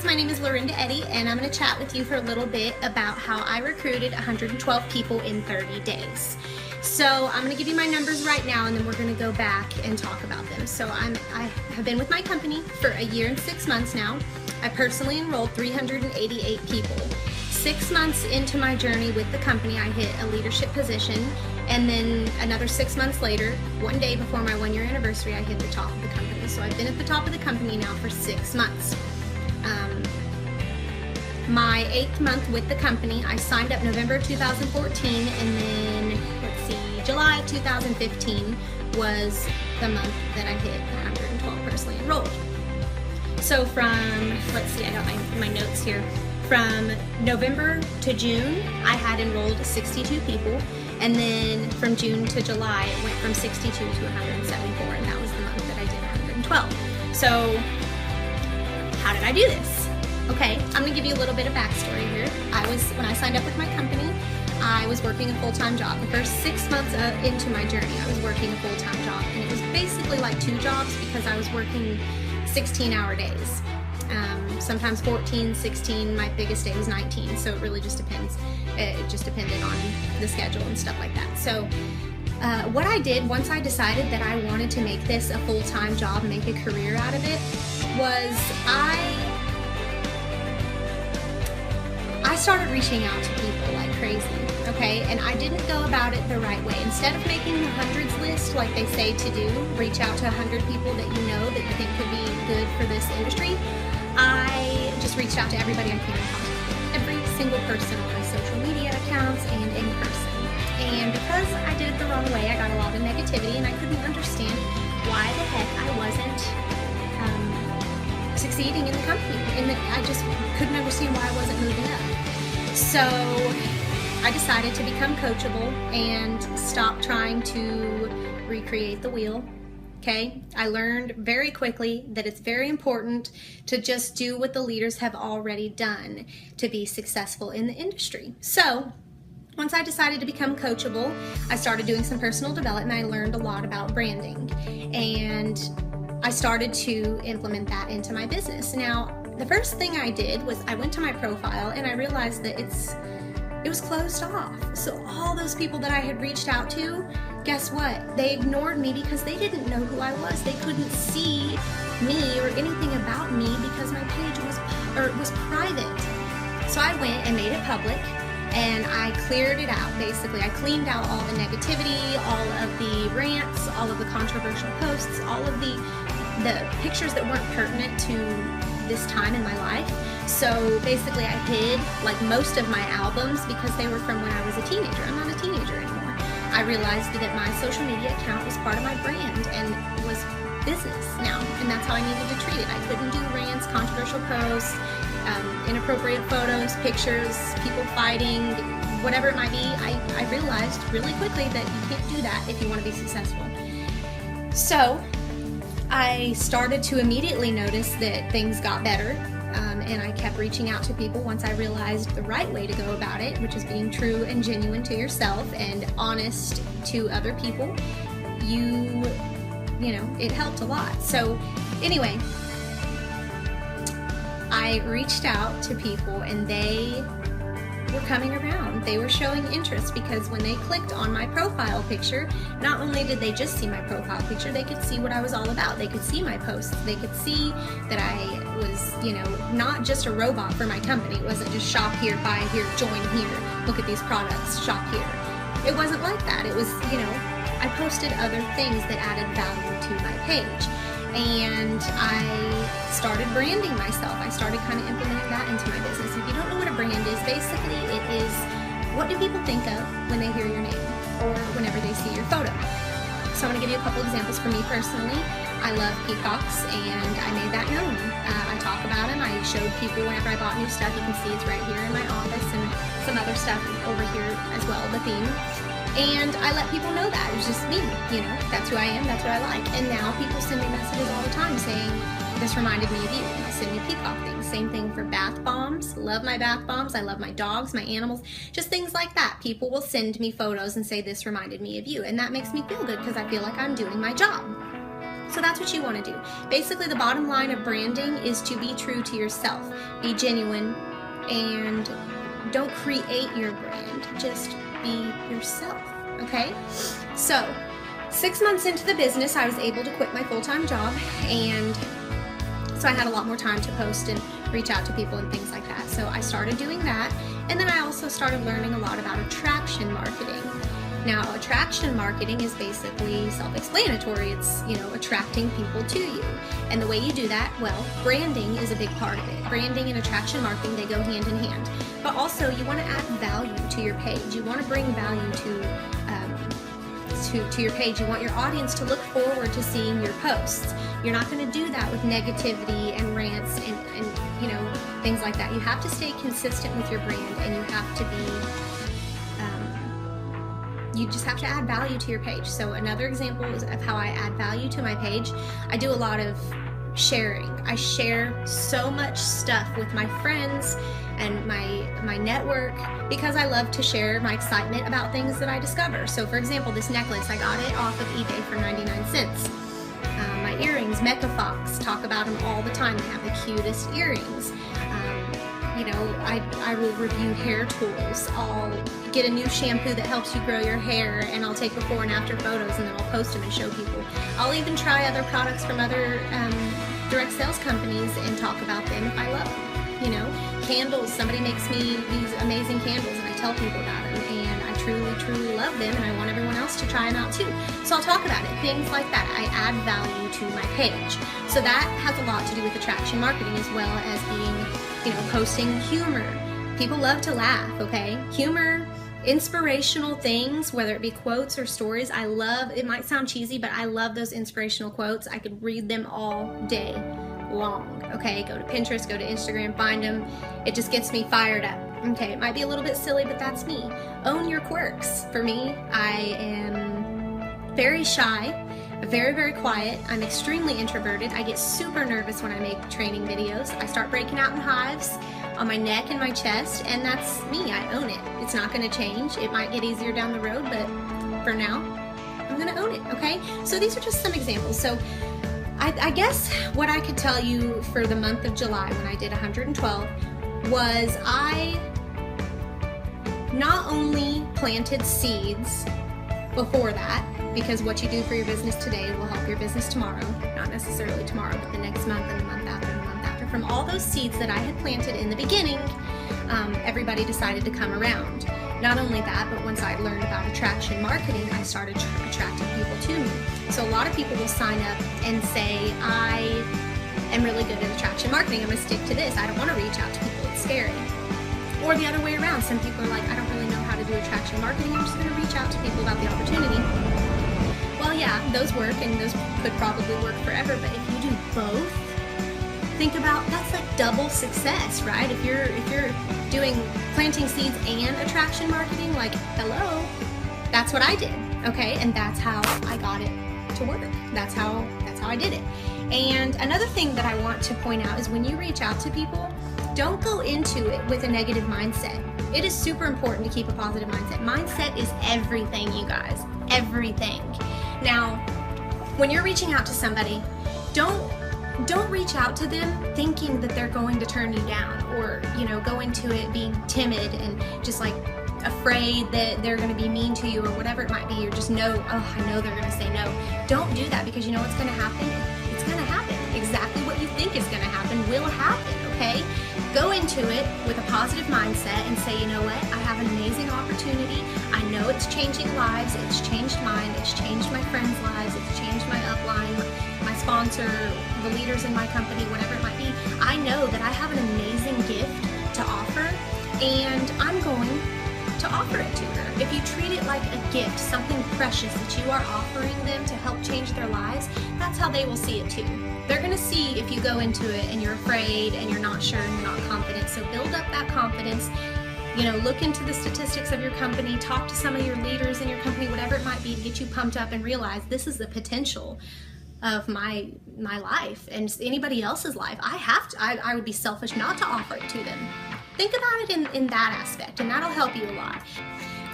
guys, my name is Lorinda Eddy, and I'm going to chat with you for a little bit about how I recruited 112 people in 30 days. So I'm going to give you my numbers right now, and then we're going to go back and talk about them. So I have been with my company for a year and 6 months now. I personally enrolled 388 people. 6 months into my journey with the company, I hit a leadership position, and then another 6 months later, one day before my 1-year anniversary, I hit the top of the company. So I've been at the top of the company now for 6 months. My 8th month with the company, I signed up November 2014, and then, July of 2015 was the month that I hit 112 personally enrolled. So from, I got my notes here. From November to June, I had enrolled 62 people, and then from June to July, it went from 62 to 174, and that was the month that I did 112. So how did I do this? Okay, I'm gonna give you a little bit of backstory here. When I signed up with my company, I was working a full-time job. The first 6 months into my journey, I was working a full-time job, and it was basically like 2 jobs because I was working 16-hour days. Sometimes 14, 16, my biggest day was 19, so it really just depends. It just depended on the schedule and stuff like that. So what I did once I decided that I wanted to make this a full-time job, make a career out of it, was I started reaching out to people like crazy, okay? And I didn't go about it the right way. Instead of making the hundreds list like they say to do, reach out to 100 people that you know that you think could be good for this industry, I just reached out to everybody I came in contact with, every single person on my social media accounts and in person. And because I did it the wrong way, I got a lot of negativity, and I couldn't understand why the heck I wasn't succeeding in the company, and I just couldn't understand why I wasn't moving up. So I decided to become coachable and stop trying to recreate the wheel. Okay, I learned very quickly that it's very important to just do what the leaders have already done to be successful in the industry. So once I decided to become coachable, I started doing some personal development. I learned a lot about branding, and I started to implement that into my business. Now, the first thing I did was I went to my profile, and I realized that it was closed off. So all those people that I had reached out to, guess what? They ignored me because they didn't know who I was. They couldn't see me or anything about me because my page was private. So I went and made it public, and I cleared it out. Basically, I cleaned out all the negativity, all of the rants, all of the controversial posts, all of the pictures that weren't pertinent to this time in my life. So basically, I hid like most of my albums because they were from when I was a teenager. I'm not a teenager anymore. I realized that my social media account was part of my brand and was business now, and that's how I needed to treat it. I couldn't do rants, controversial posts, inappropriate photos, pictures, people fighting, whatever it might be. I realized really quickly that you can't do that if you want to be successful. So I started to immediately notice that things got better, and I kept reaching out to people once I realized the right way to go about it, which is being true and genuine to yourself and honest to other people. It helped a lot. So anyway, I reached out to people, and they were coming around. They were showing interest because when they clicked on my profile picture, not only did they just see my profile picture, they could see what I was all about. They could see my posts. They could see that I was, not just a robot for my company. It wasn't just shop here, buy here, join here, look at these products, shop here. It wasn't like that. It was, I posted other things that added value to my page. And I started branding myself. I started kind of implementing that into my business. If you don't know what a brand is, basically it is, what do people think of when they hear your name or whenever they see your photo? So I'm going to give you a couple examples for me personally. I love peacocks, and I made that known. I talk about them. I showed people whenever I bought new stuff. You can see it's right here in my office, and some other stuff over here as well, the theme. And I let people know that. It's just me, that's who I am, that's what I like. And now people send me messages all the time saying, this reminded me of you. And they'll send me peacock things. Same thing for bath bombs. Love my bath bombs. I love my dogs, my animals, just things like that. People will send me photos and say, this reminded me of you. And that makes me feel good because I feel like I'm doing my job. So that's what you want to do. Basically, the bottom line of branding is to be true to yourself, be genuine, and don't create your brand, just be yourself, okay? So 6 months into the business, I was able to quit my full-time job, and so I had a lot more time to post and reach out to people and things like that. So I started doing that, and then I also started learning a lot about attraction marketing. Now, attraction marketing is basically self-explanatory. It's, attracting people to you. And the way you do that, well, branding is a big part of it. Branding and attraction marketing, they go hand in hand. But also, you want to add value to your page. You want to bring value to your page. You want your audience to look forward to seeing your posts. You're not going to do that with negativity and rants and things like that. You have to stay consistent with your brand, and you have to be you just have to add value to your page. So another example of how I add value to my page, I do a lot of sharing. I share so much stuff with my friends and my network because I love to share my excitement about things that I discover. So for example, this necklace, I got it off of eBay for 99 cents. My earrings, Mecha Fox, talk about them all the time. They have the cutest earrings. I will review hair tools. I'll get a new shampoo that helps you grow your hair, and I'll take before and after photos, and then I'll post them and show people. I'll even try other products from other direct sales companies and talk about them if I love them. Candles, somebody makes me these amazing candles, and I tell people about them, and I truly, truly love them, and I want everyone else to try them out too. So I'll talk about it, things like that. I add value to my page. So that has a lot to do with attraction marketing, as well as being, posting humor. People love to laugh, okay? Humor, inspirational things, whether it be quotes or stories. It might sound cheesy, but I love those inspirational quotes. I could read them all day long, okay? Go to Pinterest, go to Instagram, find them. It just gets me fired up. Okay, it might be a little bit silly, but that's me. Own your quirks. For me, I am very shy, very, very quiet. I'm extremely introverted. I get super nervous when I make training videos. I start breaking out in hives on my neck and my chest, and that's me. I own it. It's not going to change. It might get easier down the road, but for now, I'm going to own it, okay? So these are just some examples. So I guess what I could tell you for the month of July when I did 112 was I not only planted seeds before that, because what you do for your business today will help your business tomorrow, not necessarily tomorrow, but the next month and the month after and the month after. From all those seeds that I had planted in the beginning, everybody decided to come around. Not only that, but once I learned about attraction marketing, I started attracting people to me. So a lot of people will sign up and say, I am really good at attraction marketing. I'm going to stick to this. I don't want to reach out to people. It's scary. Or the other way around. Some people are like, I don't really know how to do attraction marketing. I'm just going to reach out to people about the opportunity. Well, yeah, those work, and those could probably work forever. But if you do both, think about, that's like double success, right? If you're doing planting seeds and attraction marketing, like, hello, that's what I did, okay? And that's how I got it to work. That's how I did it. And another thing that I want to point out is when you reach out to people, don't go into it with a negative mindset. It is super important to keep a positive mindset. Mindset is everything, you guys, everything. Now, when you're reaching out to somebody, don't reach out to them thinking that they're going to turn you down, or go into it being timid and just like afraid that they're going to be mean to you or whatever it might be. You're just I know they're going to say no. Don't do that, because you know what's going to happen? It's going to happen. Exactly what you think is going to happen will happen, okay? Go into it with a positive mindset and say, you know what? I have an amazing opportunity. I know it's changing lives. It's changed mine. It's changed my friends' lives. It's changed my upline, my sponsor, the leaders in my company, whatever it might be. I know that I have an amazing gift to offer, and I'm going to offer it to her. If you treat it like a gift, something precious that you are offering them to help change their lives, that's how they will see it too. They're going to see if you go into it and you're afraid and you're not sure and you're not confident. So build up that confidence. Look into the statistics of your company, talk to some of your leaders in your company, whatever it might be, to get you pumped up and realize this is the potential of my life and anybody else's life. I would be selfish not to offer it to them. Think about it in that aspect, and that'll help you a lot.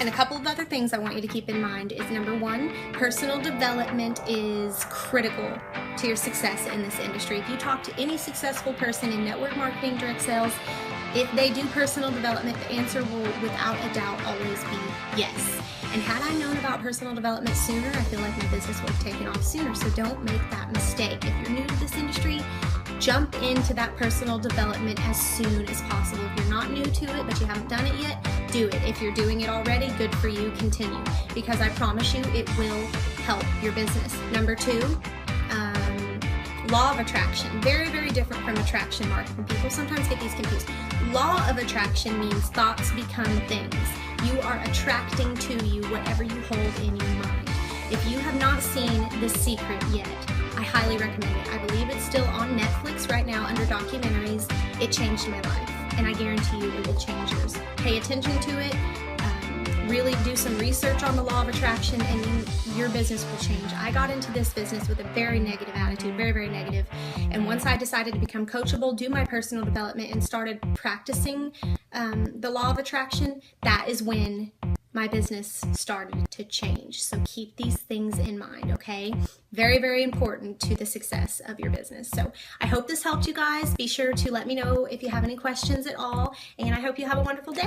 And a couple of other things I want you to keep in mind is, number one, personal development is critical to your success in this industry. If you talk to any successful person in network marketing, direct sales, if they do personal development, the answer will without a doubt always be yes. And had I known about personal development sooner, I feel like my business would have taken off sooner. So don't make that mistake. If you're new to this industry, jump into that personal development as soon as possible. If you're not new to it, but you haven't done it yet, do it. If you're doing it already, good for you, continue. Because I promise you, it will help your business. Number 2, law of attraction. Very, very different from attraction marketing. People sometimes get these confused. Law of attraction means thoughts become things. You are attracting to you whatever you hold in your mind. If you have not seen The Secret yet, I highly recommend it. I believe it's still on Netflix right now under documentaries. It changed my life, and I guarantee you it will change yours. Pay attention to it. Really do some research on the law of attraction, and your business will change. I got into this business with a very negative attitude, very, very negative. And once I decided to become coachable, do my personal development, and started practicing the law of attraction, that is when my business started to change. So keep these things in mind, okay? Very, very important to the success of your business. So I hope this helped you guys. Be sure to let me know if you have any questions at all, and I hope you have a wonderful day.